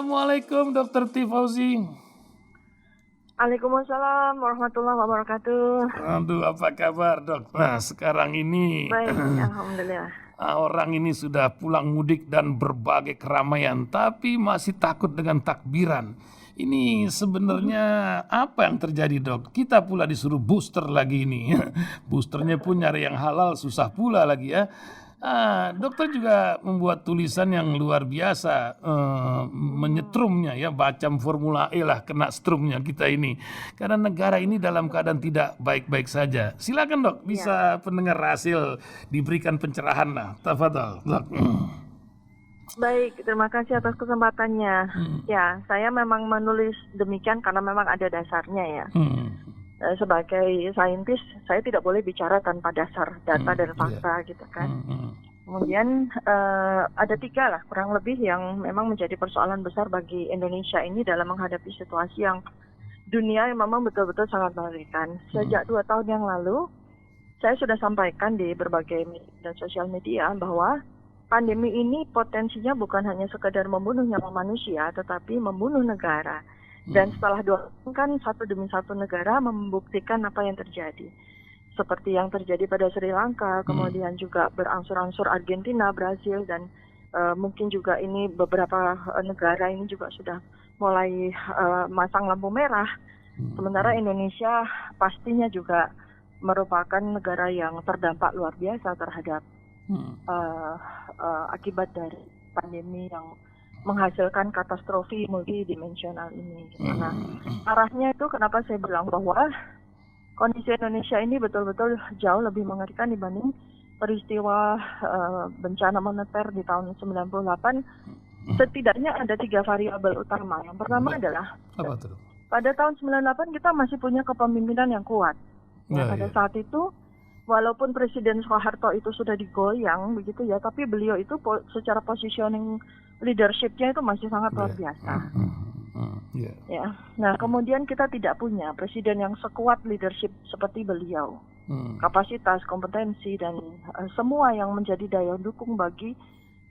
Assalamualaikum Dr. Tifauzi. Waalaikumsalam warahmatullahi wabarakatuh. Aduh, apa kabar dok? Nah sekarang ini Baik, alhamdulillah. orang ini sudah pulang mudik dan berbagai keramaian, tapi masih takut dengan takbiran. Ini sebenarnya apa yang terjadi dok? Kita pula disuruh booster lagi ini. Boosternya pun nyari yang halal susah pula lagi ya. Dokter juga membuat tulisan yang luar biasa, menyetrumnya ya, bacam Formula E lah, kena strumnya kita ini. Karena negara ini dalam keadaan tidak baik-baik saja. Silakan dok, bisa pendengar hasil diberikan pencerahan lah. Tafadhol dok. Baik, terima kasih atas kesempatannya. Ya, saya memang menulis demikian karena memang ada dasarnya ya. Sebagai saintis, saya tidak boleh bicara tanpa dasar data dan fakta gitu kan. Kemudian ada 3 lah kurang lebih yang memang menjadi persoalan besar bagi Indonesia ini dalam menghadapi situasi yang dunia yang memang betul-betul sangat mengerikan. Sejak 2 tahun yang lalu, saya sudah sampaikan di berbagai media dan sosial media bahwa pandemi ini potensinya bukan hanya sekedar membunuh nyawa manusia, tetapi membunuh negara. Dan setelah 2 tahun kan satu demi satu negara membuktikan apa yang terjadi. Seperti yang terjadi pada Sri Lanka, kemudian juga berangsur-angsur Argentina, Brazil, dan mungkin juga ini beberapa negara ini juga sudah mulai masang lampu merah. Sementara Indonesia pastinya juga merupakan negara yang terdampak luar biasa terhadap akibat dari pandemi yang menghasilkan katastrofi multidimensional ini. Nah, arahnya itu kenapa saya bilang bahwa kondisi Indonesia ini betul-betul jauh lebih mengerikan dibanding peristiwa bencana moneter di tahun 98. Setidaknya ada 3 variabel utama. Yang pertama adalah pada tahun 98 kita masih punya kepemimpinan yang kuat. Pada saat itu walaupun Presiden Soeharto itu sudah digoyang begitu ya, tapi beliau itu secara positioning leadership-nya itu masih sangat luar biasa. Ya. Nah, kemudian kita tidak punya presiden yang sekuat leadership seperti beliau. Kapasitas, kompetensi, dan semua yang menjadi daya dukung bagi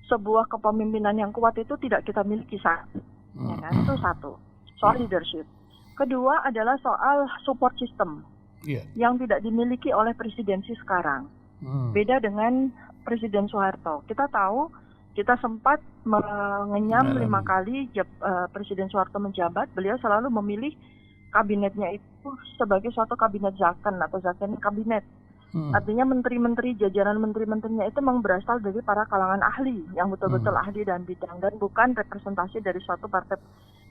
sebuah kepemimpinan yang kuat itu tidak kita miliki saat ini. Ya kan? Itu satu, soal leadership. Kedua adalah soal support system yang tidak dimiliki oleh presidensi sekarang. Beda dengan Presiden Soeharto. Kita tahu kita sempat mengenyam 5 kali Presiden Soeharto menjabat. Beliau selalu memilih kabinetnya itu sebagai suatu kabinet zaken atau zaken kabinet. Artinya menteri-menteri, jajaran menteri-menterinya itu memang berasal dari para kalangan ahli yang betul-betul ahli dan bidang, dan bukan representasi dari suatu partai,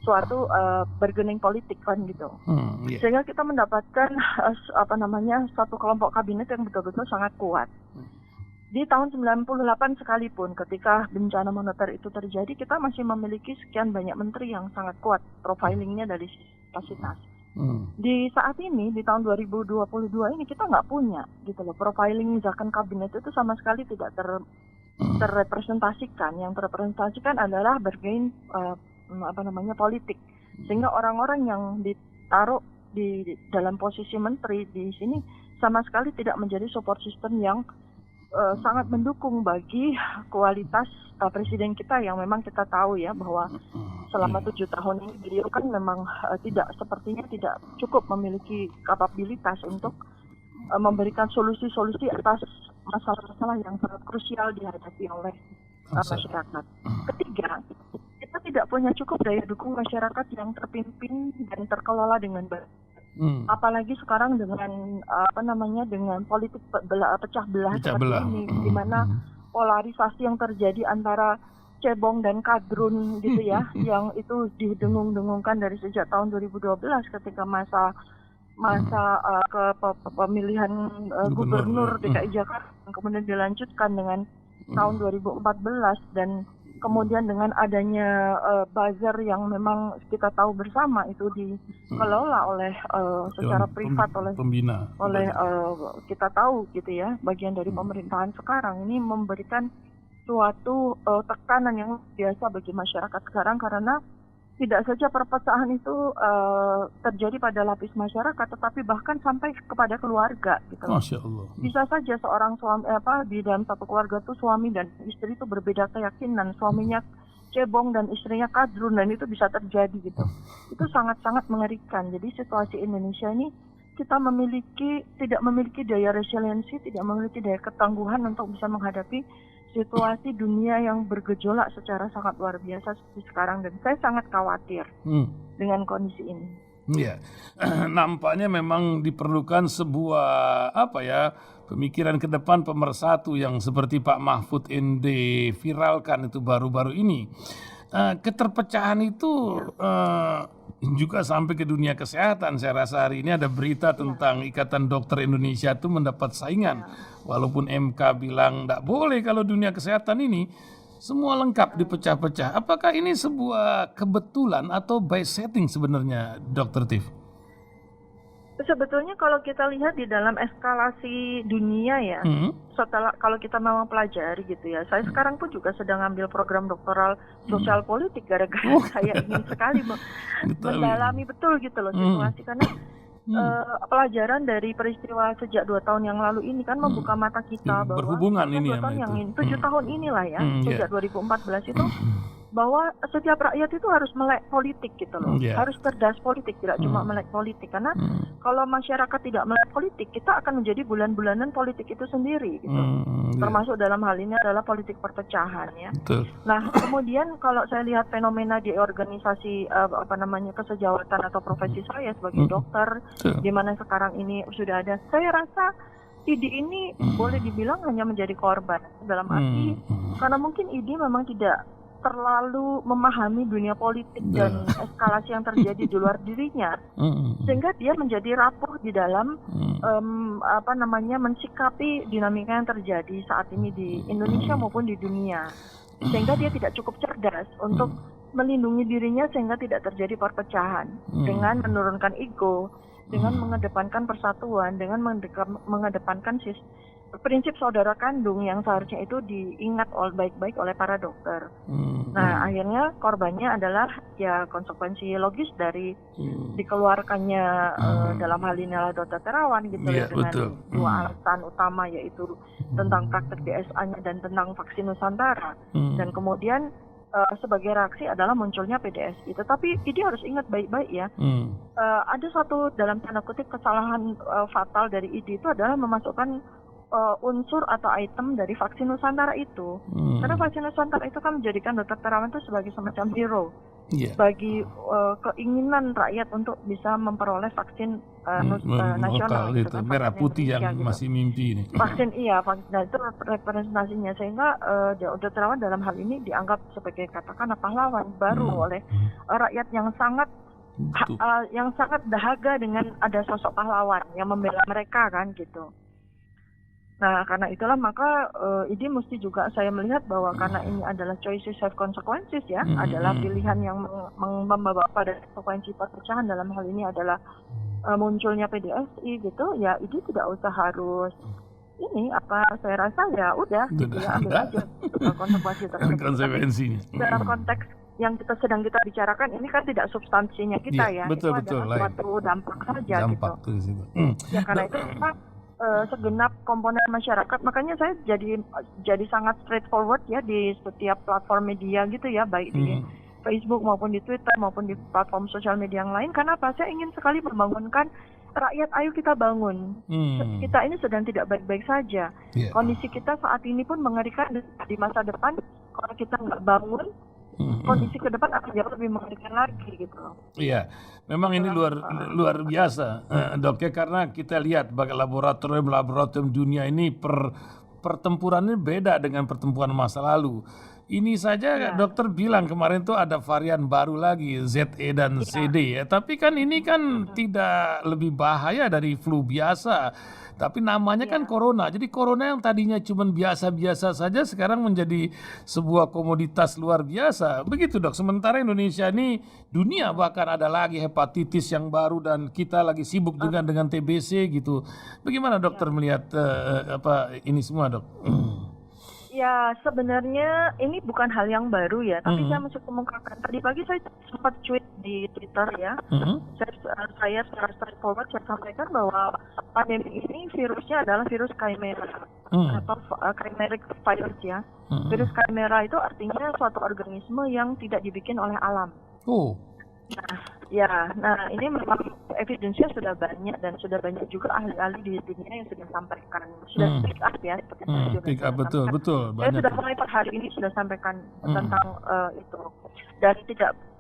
suatu bargaining politik kan gitu. Sehingga kita mendapatkan suatu kelompok kabinet yang betul-betul sangat kuat. Di tahun 98 sekalipun ketika bencana moneter itu terjadi, kita masih memiliki sekian banyak menteri yang sangat kuat profilingnya dari kapasitas. Di saat ini, di tahun 2022 ini kita nggak punya gitu loh, profiling zaken kabinet itu sama sekali tidak terrepresentasikan. Yang terrepresentasikan adalah bergain politik. Sehingga orang-orang yang ditaruh di dalam posisi menteri di sini sama sekali tidak menjadi support system yang sangat mendukung bagi kualitas presiden kita yang memang kita tahu ya bahwa selama 7 tahun ini beliau kan memang sepertinya tidak cukup memiliki kapabilitas untuk memberikan solusi-solusi atas masalah-masalah yang sangat krusial dihadapi oleh masyarakat. Ketiga, kita tidak punya cukup daya dukung masyarakat yang terpimpin dan terkelola dengan baik. Apalagi sekarang dengan dengan politik pecah belah seperti ini, di mana polarisasi yang terjadi antara cebong dan kadrun gitu ya, yang itu didengung-dengungkan dari sejak tahun 2012 ketika masa pemilihan gubernur DKI Jakarta, kemudian dilanjutkan dengan tahun 2014 dan kemudian dengan adanya buzzer yang memang kita tahu bersama itu dikelola oleh secara privat oleh pembina, kita tahu gitu ya, bagian dari pemerintahan sekarang ini memberikan suatu tekanan yang biasa bagi masyarakat sekarang, karena tidak saja perpecahan itu terjadi pada lapis masyarakat, tetapi bahkan sampai kepada keluarga gitu. Masya Allah. Bisa saja seorang suami di dalam satu keluarga tuh suami dan istri itu berbeda keyakinan, suaminya cebong dan istrinya kadrun, dan itu bisa terjadi gitu. Itu sangat-sangat mengerikan. Jadi situasi Indonesia ini kita tidak memiliki daya resiliensi, tidak memiliki daya ketangguhan untuk bisa menghadapi situasi dunia yang bergejolak secara sangat luar biasa seperti sekarang, dan saya sangat khawatir dengan kondisi ini. Iya, nampaknya memang diperlukan sebuah pemikiran ke depan pemersatu yang seperti Pak Mahfud MD viralkan itu baru-baru ini. Keterpecahan itu juga sampai ke dunia kesehatan. Saya rasa hari ini ada berita tentang Ikatan Dokter Indonesia itu mendapat saingan. Walaupun MK bilang tidak boleh kalau dunia kesehatan ini semua lengkap dipecah-pecah. Apakah ini sebuah kebetulan atau by setting sebenarnya, Dr. Tiff? Sebetulnya kalau kita lihat di dalam eskalasi dunia ya, setelah kalau kita memang pelajari gitu ya, saya sekarang pun juga sedang ambil program doktoral sosial politik gara-gara saya ingin sekali mendalami betul gitu loh situasi, karena pelajaran dari peristiwa sejak 2 tahun yang lalu ini kan membuka mata kita bahwa berhubungan ini 2 tahun itu. yang ini, 7 tahun inilah ya, sejak 2014 itu bahwa setiap rakyat itu harus melek politik gitu loh, harus cerdas politik, tidak cuma melek politik, karena kalau masyarakat tidak melek politik, kita akan menjadi bulan-bulanan politik itu sendiri gitu. Termasuk dalam hal ini adalah politik perpecahan ya. Nah kemudian kalau saya lihat fenomena di organisasi kesejawatan atau profesi saya sebagai dokter, di mana sekarang ini sudah ada, saya rasa ID ini boleh dibilang hanya menjadi korban dalam arti karena mungkin ID memang tidak terlalu memahami dunia politik dan eskalasi yang terjadi di luar dirinya, sehingga dia menjadi rapuh di dalam mensikapi dinamika yang terjadi saat ini di Indonesia maupun di dunia, sehingga dia tidak cukup cerdas untuk melindungi dirinya sehingga tidak terjadi perpecahan dengan menurunkan ego, dengan mengedepankan persatuan, dengan mengedepankan prinsip saudara kandung yang seharusnya itu diingat baik-baik oleh para dokter. Nah, akhirnya korbannya adalah ya konsekuensi logis dari dikeluarkannya dalam hal ini adalah Dr. Terawan gitu ya, dengan dua alasan utama, yaitu tentang praktek DSA-nya dan tentang vaksin Nusantara. Dan kemudian sebagai reaksi adalah munculnya PDSI. Tetapi ini harus ingat baik-baik ya. Ada satu dalam tanda kutip kesalahan fatal dari ID itu adalah memasukkan unsur atau item dari vaksin Nusantara itu. Karena vaksin Nusantara itu kan menjadikan Dr. Terawan itu sebagai semacam hero bagi keinginan rakyat untuk bisa memperoleh vaksin nasional itu, merah putih yang masih mimpi ini. Vaksin nah itu representasinya, sehingga Dr. Terawan dalam hal ini dianggap sebagai katakanlah pahlawan baru oleh rakyat yang sangat dahaga dengan ada sosok pahlawan yang membela mereka kan gitu. Nah, karena itulah maka ini mesti juga saya melihat bahwa karena ini adalah choices have consequences ya, adalah pilihan yang membawa pada konsekuensi perpecahan, dalam hal ini adalah munculnya PDSI gitu, ya ini tidak usah harus saya rasa ya udah gitu ya, ambil aja konsekuensi tersebut. Konsekuensinya. Dalam konteks yang sedang kita bicarakan ini kan tidak substansinya kita ya, betul, itu adalah suatu dampak saja gitu. Ya karena itu kita segenap komponen masyarakat, makanya saya jadi sangat straightforward ya di setiap platform media gitu ya, baik di Facebook maupun di Twitter maupun di platform sosial media yang lain. Karena apa? Saya ingin sekali membangunkan rakyat, ayo kita bangun. Kita ini sedang tidak baik-baik saja. Kondisi kita saat ini pun mengerikan, di masa depan kalau kita nggak bangun, kondisi ke depan akan jauh lebih mengerikan lagi gitu. Iya, memang ini luar biasa, Dok ya, karena kita lihat bagi laboratorium dunia ini pertempurannya beda dengan pertempuran masa lalu. Ini saja dokter bilang kemarin tuh ada varian baru lagi, ZE dan CD ya. Tapi kan ini kan tidak lebih bahaya dari flu biasa. Tapi namanya kan corona. Jadi corona yang tadinya cuma biasa-biasa saja sekarang menjadi sebuah komoditas luar biasa. Begitu Dok. Sementara Indonesia ini dunia bahkan ada lagi hepatitis yang baru dan kita lagi sibuk dengan TBC gitu. Bagaimana dokter melihat ini semua, Dok? Ya sebenarnya ini bukan hal yang baru ya, tapi saya masih kemukakan. Tadi pagi saya sempat tweet di Twitter ya. Saya secara straightforward saya sampaikan bahwa pandemi ini virusnya adalah virus chimera atau chimeric virus ya. Virus chimera itu artinya suatu organisme yang tidak dibikin oleh alam. Nah ini memang evidence-nya sudah banyak dan sudah banyak juga ahli-ahli di dunia yang sudah sampaikan, sudah pick up ya, seperti saya juga pick up, betul. Saya sudah mulai per hari ini sudah sampaikan tentang itu, dan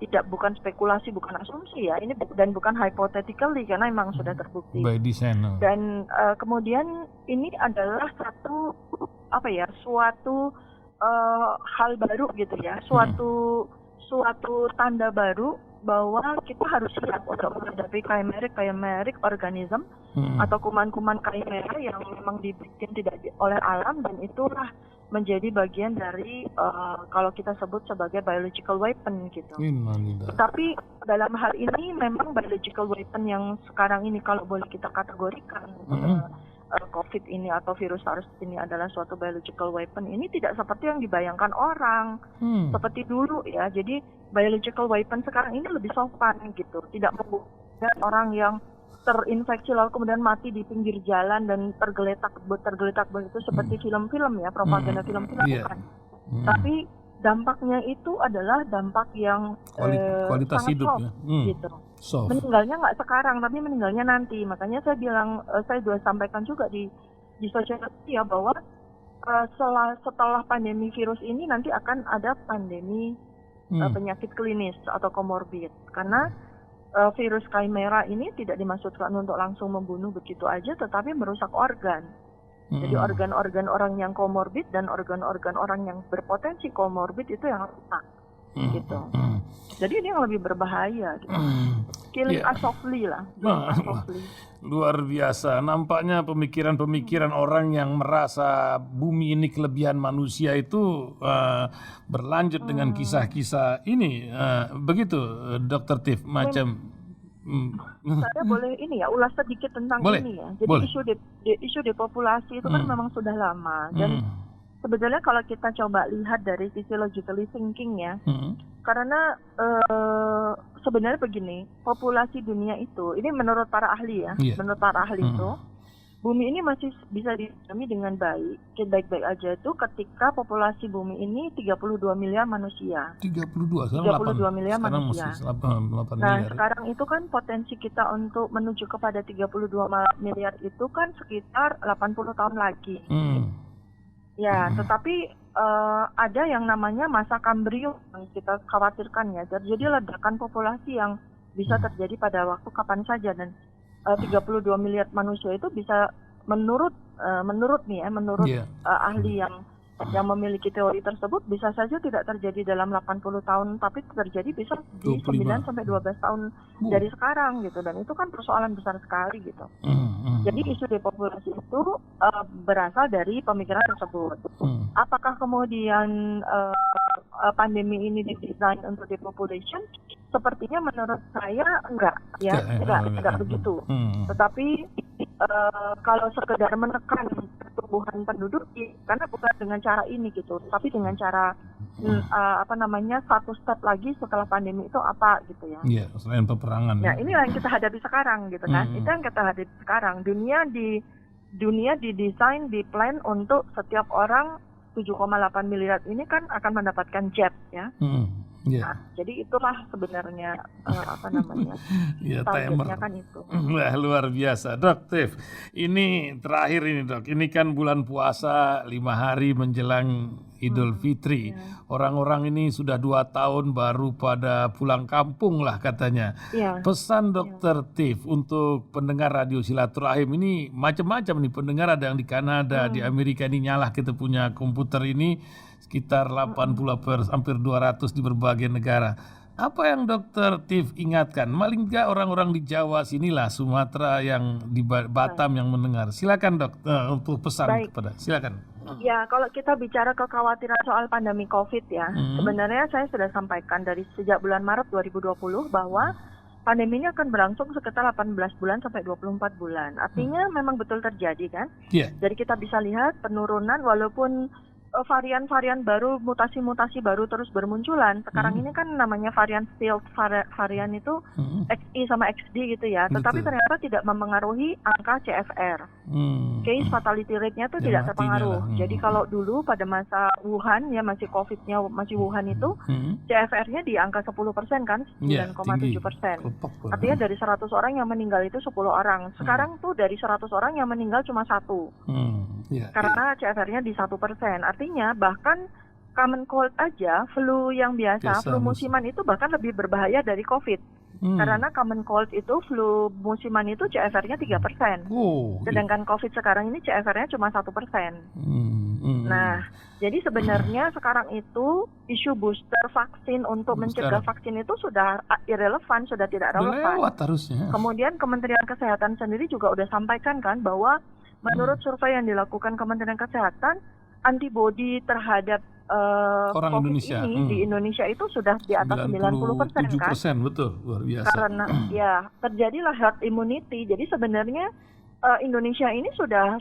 tidak bukan spekulasi, bukan asumsi ya, ini dan bukan hypothetically karena memang sudah terbukti. By design. Dan kemudian ini adalah suatu hal baru gitu ya, suatu tanda baru bahwa kita harus siap untuk menghadapi chimeric organism atau kuman-kuman chimera yang memang dibikin tidak oleh alam, dan itulah menjadi bagian dari kalau kita sebut sebagai biological weapon gitu. Tapi dalam hal ini memang biological weapon yang sekarang ini kalau boleh kita kategorikan COVID ini atau virus SARS ini adalah suatu biological weapon, ini tidak seperti yang dibayangkan orang seperti dulu ya. Jadi biological weapon sekarang ini lebih sopan gitu, tidak membuat orang yang terinfeksi lalu kemudian mati di pinggir jalan dan tergeletak begitu seperti film-film ya, propaganda film-film bukan. Tapi dampaknya itu adalah dampak yang kualitas sangat hidup soft, ya. gitu. Soft. Meninggalnya nggak sekarang, tapi meninggalnya nanti. Makanya saya bilang, saya sudah sampaikan juga di sosial media bahwa setelah pandemi virus ini nanti akan ada pandemi penyakit klinis atau komorbid, karena virus chimera ini tidak dimaksudkan untuk langsung membunuh begitu aja, tetapi merusak organ. Jadi organ-organ orang yang komorbid dan organ-organ orang yang berpotensi komorbid itu yang rusak, gitu. Jadi ini yang lebih berbahaya, gitu. Killing us softly lah. Luar biasa. Nampaknya pemikiran-pemikiran orang yang merasa bumi ini kelebihan manusia itu berlanjut dengan kisah-kisah ini. Begitu, Dr. Tiff, macam. Saya boleh ini ya ulas sedikit tentang ini ya. Jadi isu depopulasi itu kan memang sudah lama, dan sebetulnya kalau kita coba lihat dari sisi logically thinking ya, karena sebenarnya begini, populasi dunia itu, ini menurut para ahli ya, menurut para ahli itu, bumi ini masih bisa dihadapi dengan baik-baik aja itu ketika populasi bumi ini 32 miliar manusia. 32 miliar manusia. Nah, sekarang itu kan potensi kita untuk menuju kepada 32 miliar itu kan sekitar 80 tahun lagi. Ya, tetapi ada yang namanya masa Kambrium yang kita khawatirkan ya. Jadi ledakan populasi yang bisa terjadi pada waktu kapan saja, dan 32 miliar manusia itu bisa menurut ahli yang memiliki teori tersebut bisa saja tidak terjadi dalam 80 tahun, tapi terjadi bisa di 9 sampai 12 tahun dari sekarang gitu, dan itu kan persoalan besar sekali gitu. Jadi isu depopulasi itu berasal dari pemikiran tersebut. Apakah kemudian pandemi ini didesain untuk depopulation? Sepertinya menurut saya enggak begitu. Tetapi kalau sekedar menekan pertumbuhan penduduk, karena bukan dengan cara ini gitu, tapi dengan cara satu step lagi setelah pandemi itu apa gitu ya. Iya, selain peperangan. Nah, ini yang kita hadapi sekarang gitu kan. Itu yang kita hadapi sekarang. Dunia didesain, diplan untuk setiap orang 7,8 miliar ini kan akan mendapatkan jab ya. Nah, jadi itulah sebenarnya targetnya kan itu. Wah, luar biasa, Dok Tiff. Ini terakhir ini, Dok. Ini kan bulan puasa, 5 hari menjelang Idul Fitri. Orang-orang ini sudah 2 tahun baru pada pulang kampung lah katanya. Pesan Dr. Tiff untuk pendengar radio Silaturahim ini macam-macam nih pendengar, ada yang di Kanada, di Amerika ini nyalah kita punya komputer ini sekitar 80 hampir 200 di berbagai negara. Apa yang Dr. Tiff ingatkan? Paling nggak orang-orang di Jawa sinilah, Sumatera, yang di Batam yang mendengar. Silakan Dok, untuk pesan kepada. Silakan. Ya, kalau kita bicara kekhawatiran soal pandemi COVID ya, sebenarnya saya sudah sampaikan dari sejak bulan Maret 2020 bahwa pandemi ini akan berlangsung sekitar 18 bulan sampai 24 bulan. Artinya memang betul terjadi kan? Jadi kita bisa lihat penurunan walaupun varian-varian baru, mutasi-mutasi baru terus bermunculan. Sekarang ini kan namanya varian stealth varian itu XI sama XD gitu ya. Tetapi Betul. ternyata tidak mempengaruhi angka CFR. Case fatality rate-nya itu Yang tidak matinya terpengaruh. lah. Jadi kalau dulu pada masa Wuhan ya masih COVID-nya masih Wuhan itu Hmm. CFR-nya di angka 10% kan, Ya, 9,7%. Kelopak, Artinya dari 100 orang yang meninggal itu 10 orang. Sekarang tuh dari 100 orang yang meninggal cuma 1. Ya, Karena CFR-nya di 1%. Artinya bahkan common cold aja, flu yang biasa, Biasa, flu musiman itu bahkan lebih berbahaya dari COVID. Karena common cold itu, flu musiman itu CFR-nya 3%. Oh, Sedangkan COVID sekarang ini CFR-nya cuma 1%. Nah, jadi sebenarnya sekarang itu isu booster vaksin untuk mencegah vaksin itu sudah irrelevan, sudah tidak udah relevan. lewat harusnya. Kemudian Kementerian Kesehatan sendiri juga udah sampaikan kan bahwa menurut survei yang dilakukan Kementerian Kesehatan, antibodi terhadap Orang COVID Indonesia. ini di Indonesia itu sudah di atas 90% kan? 97%, betul, luar biasa. Karena ya terjadilah herd immunity. Jadi sebenarnya Indonesia ini sudah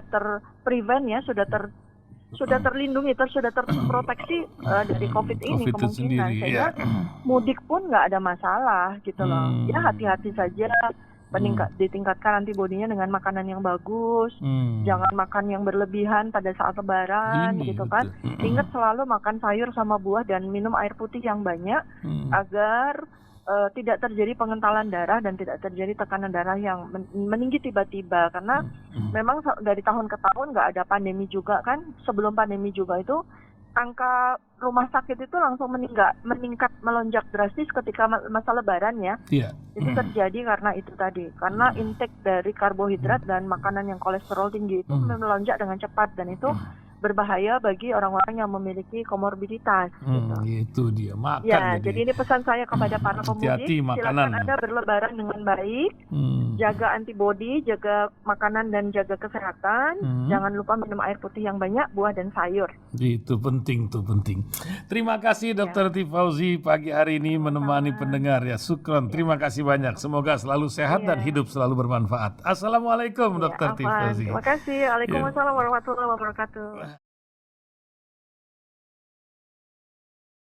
terprevent ya, sudah terlindungi, sudah terproteksi dari COVID ini COVID itu kemungkinan. sendiri, Sehingga mudik pun nggak ada masalah gitu loh. Ya hati-hati saja. Ditingkatkan antibodinya dengan makanan yang bagus, jangan makan yang berlebihan pada saat lebaran gitu kan. Ingat selalu makan sayur sama buah dan minum air putih yang banyak agar tidak terjadi pengentalan darah dan tidak terjadi tekanan darah yang meninggi tiba-tiba. Karena memang dari tahun ke tahun nggak ada pandemi juga kan. Sebelum pandemi juga itu angka rumah sakit itu langsung meningkat melonjak drastis ketika masa lebaran ya. Iya. Itu terjadi karena itu tadi, karena intake dari karbohidrat dan makanan yang kolesterol tinggi itu melonjak dengan cepat dan itu berbahaya bagi orang-orang yang memiliki komorbiditas. Gitu. Itu dia, makan. Ya, jadi ini pesan saya kepada para pemudik, hati-hati makanan. silakan Anda berlebaran dengan baik, jaga antibodi, jaga makanan dan jaga kesehatan, jangan lupa minum air putih yang banyak, buah dan sayur. Itu penting, Terima kasih Dr. Tifauzi pagi hari ini menemani pendengar ya. Syukron, terima kasih banyak. Semoga selalu sehat dan hidup selalu bermanfaat. Assalamualaikum Dr. Tifauzi. Terima kasih. Waalaikumsalam warahmatullahi wabarakatuh.